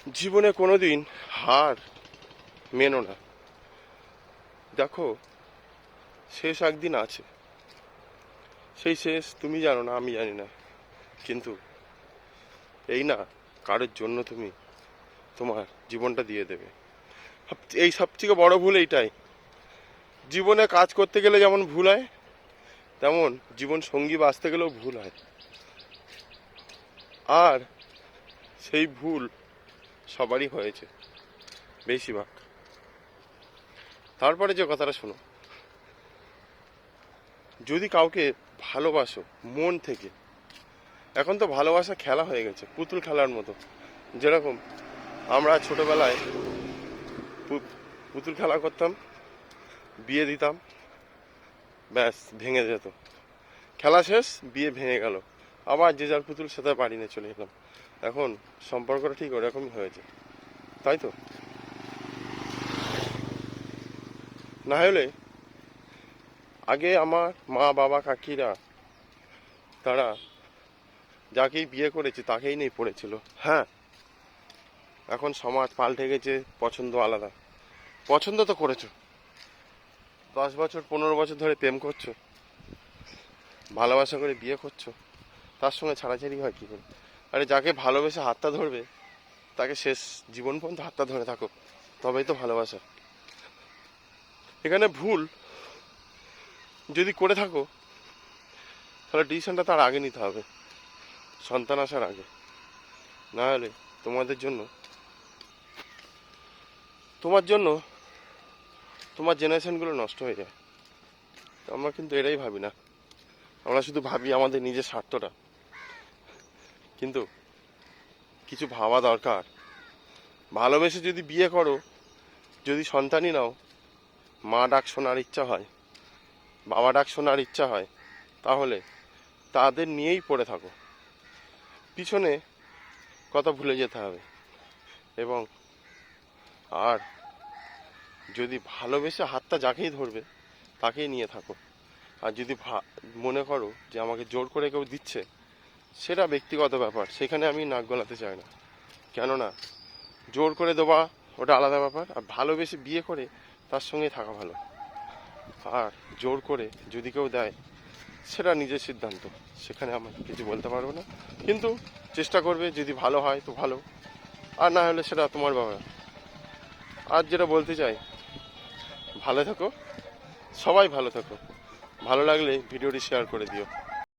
জীবনে কোনোদিন হার মেনো না। দেখো, শেষ একদিন আছে, সেই শেষ তুমি জানো না, আমি জানি না, কিন্তু এই না, কারোর জন্য তুমি তোমার জীবনটা দিয়ে দেবে। এই সবথেকে বড় ভুল এইটাই। জীবনে কাজ করতে গেলে যেমন ভুল হয়, তেমন জীবন সঙ্গী বাঁচতে গেলেও ভুল হয়। আর সেই ভুল সবারই হয়েছে, বেশিরভাগ। তারপরে যে কথাটা শোনো, যদি কাউকে ভালোবাসো মন থেকে, এখন তো ভালোবাসা খেলা হয়ে গেছে, পুতুল খেলার মতো। যেরকম আমরা ছোটবেলায় পুতুল খেলা করতাম, বিয়ে দিতাম, ব্যাস ভেঙে যেত, খেলা শেষ, বিয়ে ভেঙে গেল, আবার যে যার পুতুল সাথে বাড়ি নিয়ে চলে যেতাম। এখন সম্পর্কটা ঠিক ওরকমই হয়েছে, তাই তো? না হলে আগে আমার মা বাবা কাকিরা, তারা যাকেই বিয়ে করেছে তাকেই নিয়ে পড়েছিল। হ্যাঁ, এখন সমাজ পাল্টে গেছে, পছন্দ আলাদা। পছন্দ তো করেছো, 10 বছর 15 বছর ধরে প্রেম করছো, ভালোবাসা করে বিয়ে করছো, তার সঙ্গে ছাড়াছাড়ি হয় কী করে? আরে যাকে ভালোবেসে হাতটা ধরবে, তাকে শেষ জীবন পর্যন্ত হাতটা ধরে থাকো, তবেই তো ভালোবাসা। এখানে ভুল যদি করে থাকো, তাহলে ডিসিশনটা তার আগে নিতে হবে, সন্তান আসার আগে। না হলে তোমাদের জন্য, তোমার জন্য তোমার জেনারেশনগুলো নষ্ট হয়ে যায়। আমরা কিন্তু এটাই ভাবি না, আমরা শুধু ভাবি আমাদের নিজের স্বার্থটা। কিন্তু কিছু ভাবা দরকার। ভালোবেসে যদি বিয়ে করো, যদি সন্তানই নাও, মা ডাক শোনার ইচ্ছা হয়, বাবা ডাক শোনার ইচ্ছা হয়, তাহলে তাদের নিয়েই পড়ে থাকো, পিছনে কথা ভুলে যেতে হবে। এবং আর যদি ভালোবেসে হাতটা যাকেই ধরবে তাকেই নিয়ে থাকো। আর যদি মনে করো যে আমাকে জোর করে কেউ দিচ্ছে, সেটা ব্যক্তিগত ব্যাপার, সেখানে আমি নাক গলাতে চাই না। কেননা জোর করে দেওয়া ওটা আলাদা ব্যাপার, আর ভালোবেসে বিয়ে করে তার সঙ্গে থাকা ভালো। আর জোর করে যদি কেউ দেয়, সেটা নিজের সিদ্ধান্ত, সেখানে আমি কিছু বলতে পারবো না। কিন্তু চেষ্টা করবে, যদি ভালো হয় তো ভালো, আর না হলে সেটা তোমার ব্যাপার। আর যেটা বলতে চাই, ভালো থেকো, সবাই ভালো থেকো। ভালো লাগলে ভিডিওটি শেয়ার করে দিও।